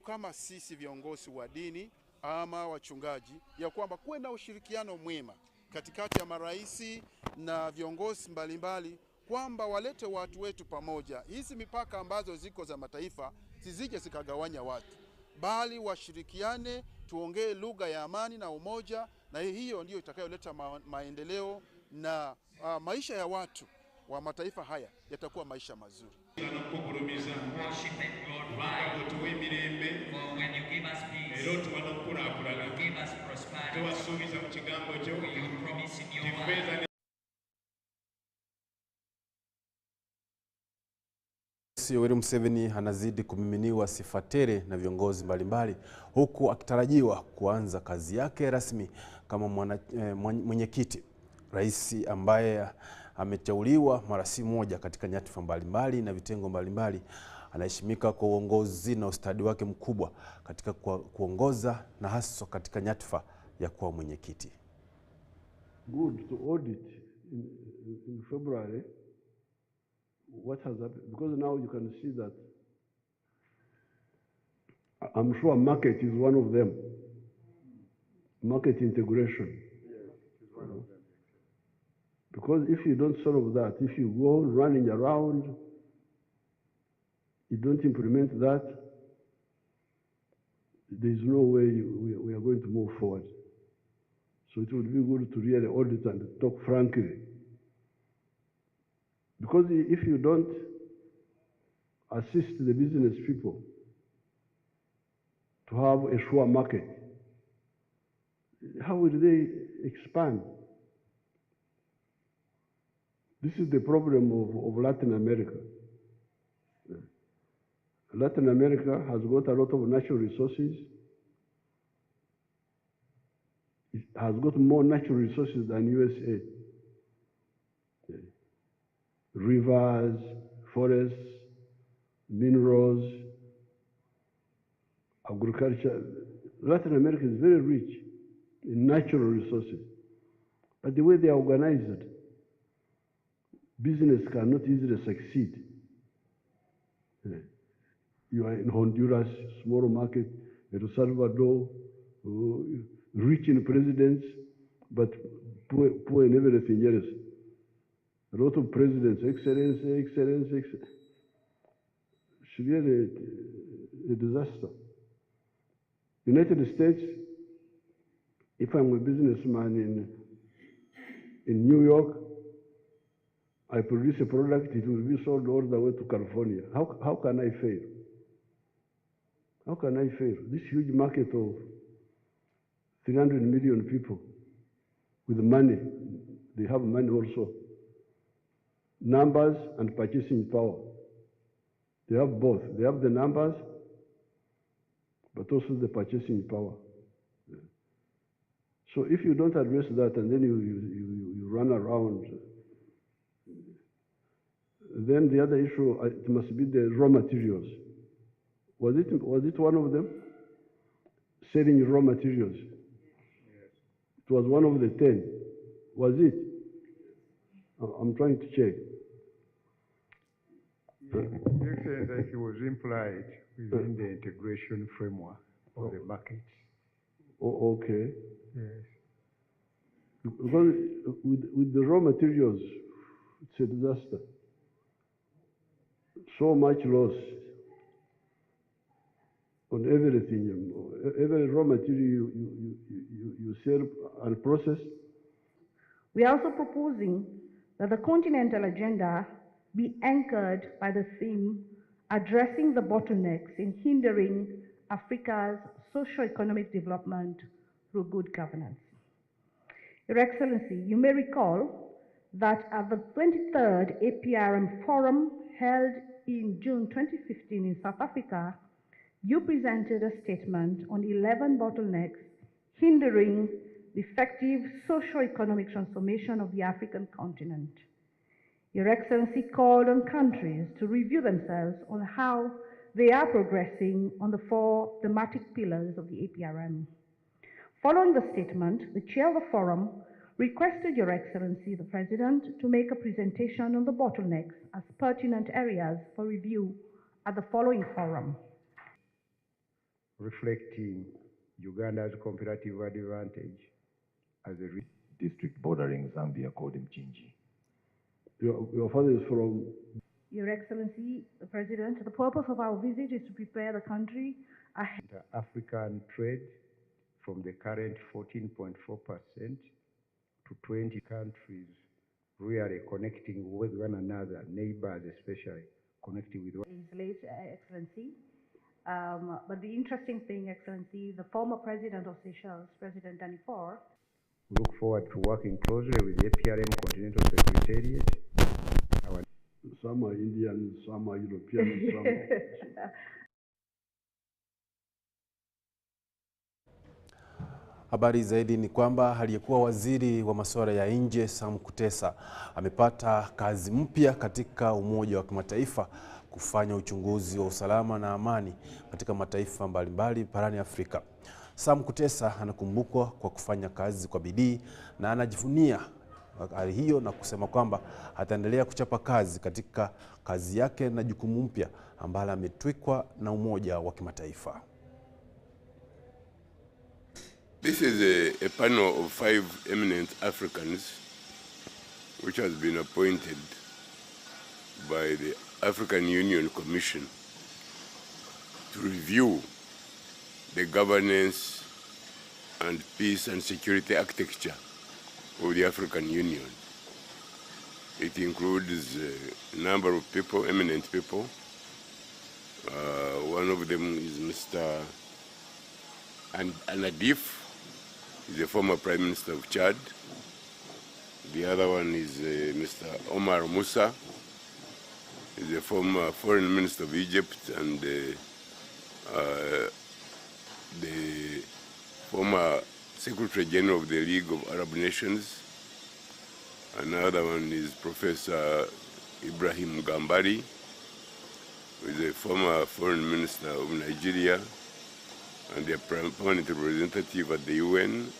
Kama sisi viongozi wa dini ama wachungaji, ya kwamba kuwe na ushirikiano mwema katikati ya maraisi na viongozi mbalimbali, kwamba walete watu wetu pamoja. Hizi mipaka ambazo ziko za mataifa zisije zikagawanya watu, bali washirikiane, tuongee lugha ya amani na umoja, na hiyo ndiyo itakayoleta maendeleo na maisha ya watu wa mataifa haya yatakuwa maisha mazuri. Yoweri Museveni anazidi kumiminiwa sifa tele na viongozi mbalimbali, huku akitarajiwa kuanza kazi yake rasmi kama mwenyekiti. Rais ambaye ameteuliwa mara si moja katika nyadhifa mbalimbali na vitengo mbalimbali, anaheshimika kwa uongozi na ustadi wake mkubwa katika kuongoza na hasa katika nyadhifa ya kuwa mwenyekiti. Good to audit in February what has happened, because now you can see that I'm sure market is one of them. Market integration. Yes, it is one of them. Because if you don't solve that, if you go running around, you don't implement that, there is no way we are going to move forward. So it would be good to really audit and talk frankly. Because if you don't assist the business people to have a sure market, how will they expand? This is the problem of Latin America. Latin America has got a lot of natural resources. It has got more natural resources than USA. Rivers, forests, minerals, agriculture. Latin America is very rich in natural resources. But the way they are organized, business cannot easily succeed. You are in Honduras, small market, El Salvador, rich in presidents, but poor in everything else. A lot of presidents, excellence. It's really a disaster. United States, if I'm a businessman in New York, I produce a product, it will be sold all the way to California. How can I fail? How can I fail? This huge market of 300 million people with money, they have money also. Numbers and purchasing power. They have both. They have the numbers, but also the purchasing power. So if you don't address that and then you run around, then the other issue, it must be the raw materials. Was it one of them? Selling raw materials. Yes. It was one of the 10. Was it? I'm trying to check. You said that he was implied within the integration framework of the markets. Oh, okay. Yes. Because with the raw materials, it's a disaster. So much loss on everything. Every raw material you sell and process. We are also proposing that the continental agenda be anchored by the theme addressing the bottlenecks in hindering Africa's socio-economic development through good governance. Your Excellency, you may recall that at the 23rd APRM Forum held in June 2015 in South Africa, you presented a statement on 11 bottlenecks hindering the effective socio-economic transformation of the African continent. Your Excellency called on countries to review themselves on how they are progressing on the 4 thematic pillars of the APRM. Following the statement, the chair of the forum requested Your Excellency, the President, to make a presentation on the bottlenecks as pertinent areas for review at the following forum. reflecting Uganda's comparative advantage as a district bordering Zambia called Mchinji. Your father is from? Your Excellency, the President, the purpose of our visit is to prepare the country ahead. African trade from the current 14.4% to 20 countries really connecting with one another, neighbors especially, connecting with one His late Excellency. But the interesting thing, Excellency, the former President of Seychelles, President Danifar. We look forward to working closely with the APRM Continental Secretariat. Some are Indian, some are European, some... Habari zaidi ni kwamba aliyekuwa waziri wa masuala ya nje Sam Kutesa amepata kazi mpya katika Umoja wa Kimataifa kufanya uchunguzi wa usalama na amani katika mataifa mbalimbali barani Afrika. Sam Kutesa anakumbukwa kwa kufanya kazi kwa bidii na anajivunia hali hiyo na kusema kwamba ataendelea kuchapa kazi katika kazi yake na jukumu mpya ambalo ametwikwa na Umoja wa Kimataifa. This is a panel of 5 eminent Africans which has been appointed by the African Union Commission to review the governance and peace and security architecture of the African Union. It includes a number of people, eminent people. One of them is Mr. Anadif. He's the former Prime Minister of Chad. The other one is Mr. Omar Musa. He's the former Foreign Minister of Egypt and the former Secretary General of the League of Arab Nations. Another one is Professor Ibrahim Gambari, who is a former Foreign Minister of Nigeria and the permanent representative at the UN,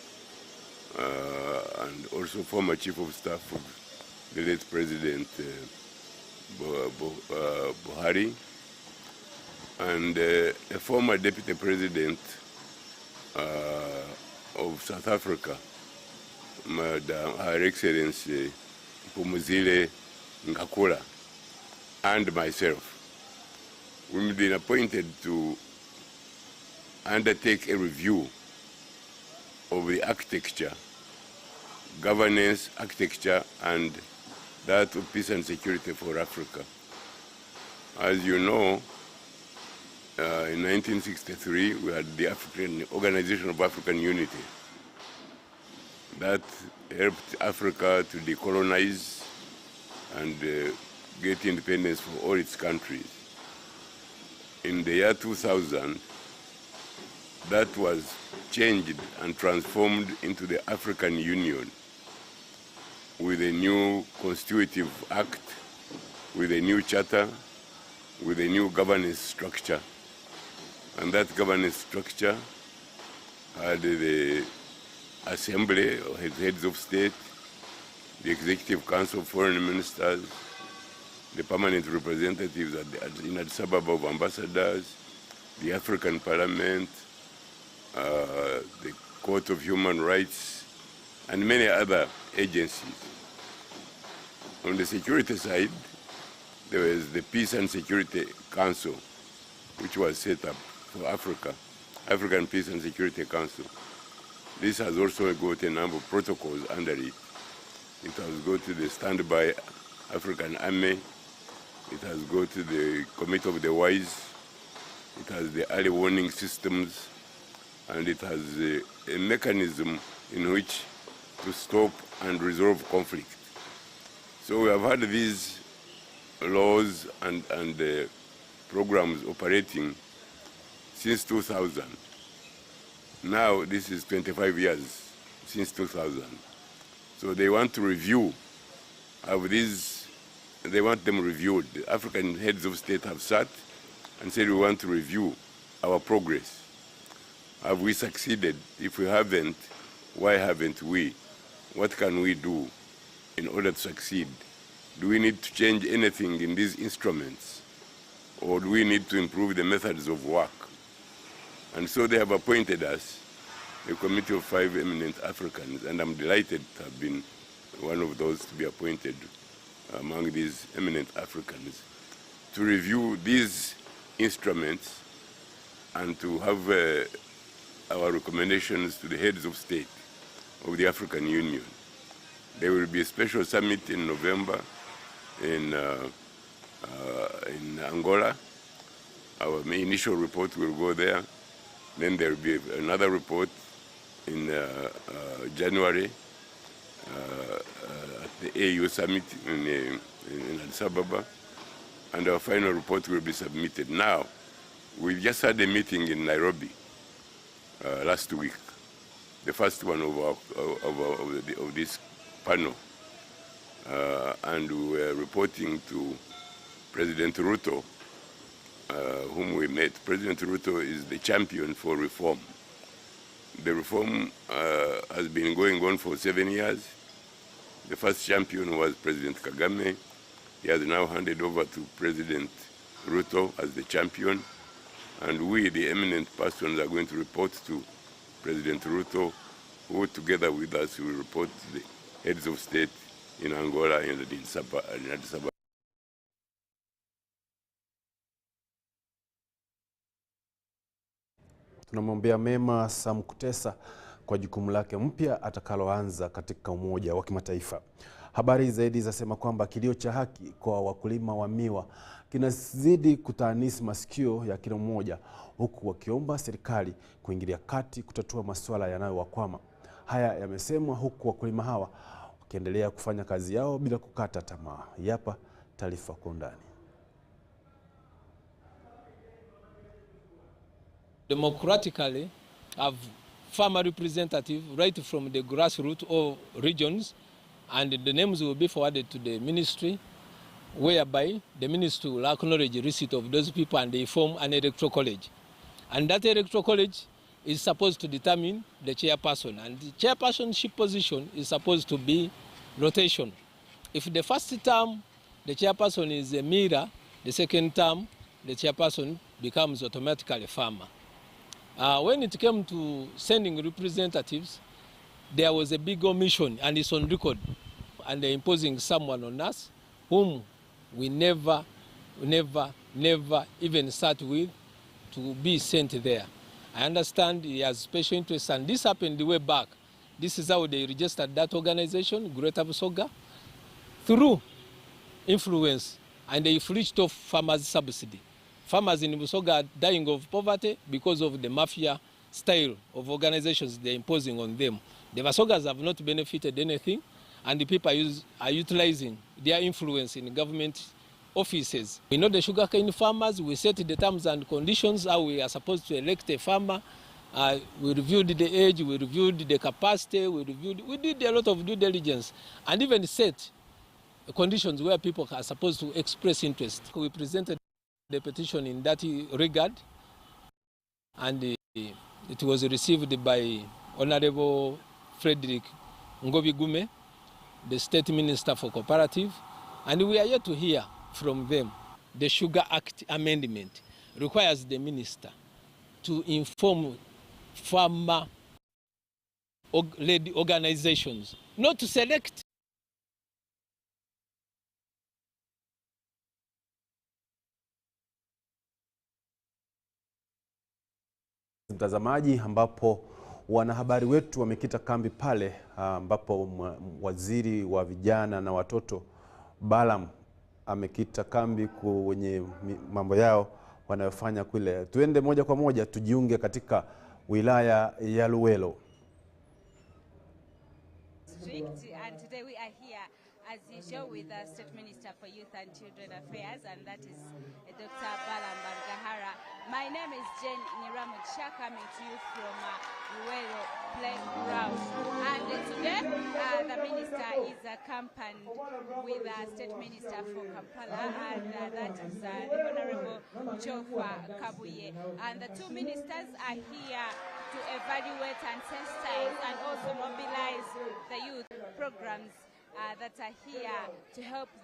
and also former Chief of Staff of the late President Buhari, and a former Deputy President of South Africa, Madam Her Excellency Mpumzile Ngakula, and myself. We've been appointed to undertake a review of the architecture, governance, architecture, and that of peace and security for Africa. As you know, in 1963, we had the African Organization of African Unity. That helped Africa to decolonize and get independence for all its countries. In the year 2000, that was changed and transformed into the African Union with a new constitutive act, with a new charter, with a new governance structure. And that governance structure had the assembly, or heads of state, the executive council of foreign ministers, the permanent representatives in Addis Ababa of ambassadors, the African Parliament, the Court of Human Rights, and many other agencies. On the security side, there was the Peace and Security Council, which was set up for Africa, African Peace and Security Council. This has also got a number of protocols under it. It has got to the Standby African Army, it has got to the Committee of the Wise, it has the early warning systems, and it has a mechanism in which to stop and resolve conflict. So we have had these laws and programs operating since 2000. Now this is 25 years since 2000. So they want to review of these, they want them reviewed. The African heads of state have sat and said we want to review our progress. Have we succeeded? If we haven't, why haven't we? What can we do in order to succeed? Do we need to change anything in these instruments? Or do we need to improve the methods of work? And so they have appointed us a committee of 5 eminent Africans, and I'm delighted to have been one of those to be appointed among these eminent Africans to review these instruments and to have our recommendations to the heads of state of the African Union. There will be a special summit in November in Angola. Our initial report will go there. Then there will be another report in January at the AU summit in Addis Ababa, and our final report will be submitted. Now, we just had a meeting in Nairobi last week, the first one of this panel, and we were reporting to President Ruto, whom we met. President Ruto is the champion for reform. The reform has been going on for 7 years. The first champion was President Kagame. He has now handed over to President Ruto as the champion. And we, the eminent persons, are going to report to President Ruto, who together with us will report to the heads of state in Angola and in Addis Ababa. Tunamwombea mema Sam Kutesa kwa jukumu lake mpya atakaloanza katika Umoja wa Kimataifa. Habari zaidi zasema kwamba kilio cha haki kwa wakulima wa miwa kinazidi kutaanisi masikio ya kila mmoja, huku wakiomba serikali kuingilia kati kutatua masuala yanayowakwama. Haya yamesemwa huku wakulima hawa wakiendelea kufanya kazi yao bila kukata tamaa. Hapa taarifa kwa undani. Democratically have farmer representative right from the grassroots or regions, and the names will be forwarded to the ministry, whereby the ministry will acknowledge the receipt of those people and they form an electoral college. And that electoral college is supposed to determine the chairperson, and the chairpersonship position is supposed to be rotation. If the first term the chairperson is a mirror, the second term the chairperson becomes automatically a farmer. When it came to sending representatives, there was a big omission, and it's on record, and they're imposing someone on us whom we never even sat with to be sent there. I understand he has special interests, and this happened the way back. This is how they registered that organization, Greater Busoga, through influence, and they've reached off farmers' subsidy. Farmers in Busoga are dying of poverty because of the mafia style of organizations they're imposing on them. The Busogas have not benefited anything, and the people are utilizing their influence in government offices. We know the sugarcane farmers, we set the terms and conditions how we are supposed to elect a farmer. We reviewed the age, we reviewed the capacity, we did a lot of due diligence, and even set conditions where people are supposed to express interest. We presented the petition in that regard, and it was received by Honorable Frederick Ngobi Gume, the State Minister for Cooperative, and we are yet to hear from them. The Sugar Act amendment requires the minister to inform farmer-led organizations not to select mtazamaji, ambapo wanahabari wetu wamekita kambi pale ambapo waziri wa vijana na watoto Balam amekita kambi kwenye mambo yao wanayofanya kule. Tuende moja kwa moja tujiunge katika wilaya ya Luwelo. And today we are here as usual with the State Minister for Youth and Children Affairs, and that is Dr. Balam Bargahara. My name is Jane Nyiramucha, coming to you from Luwelo Playground. And today the Minister is accompanied with the State Minister for Kampala, and that is the Honorable Chofa Kabuye. And the two ministers are here to evaluate and sensitize and also mobilize the youth programs that are here to help them.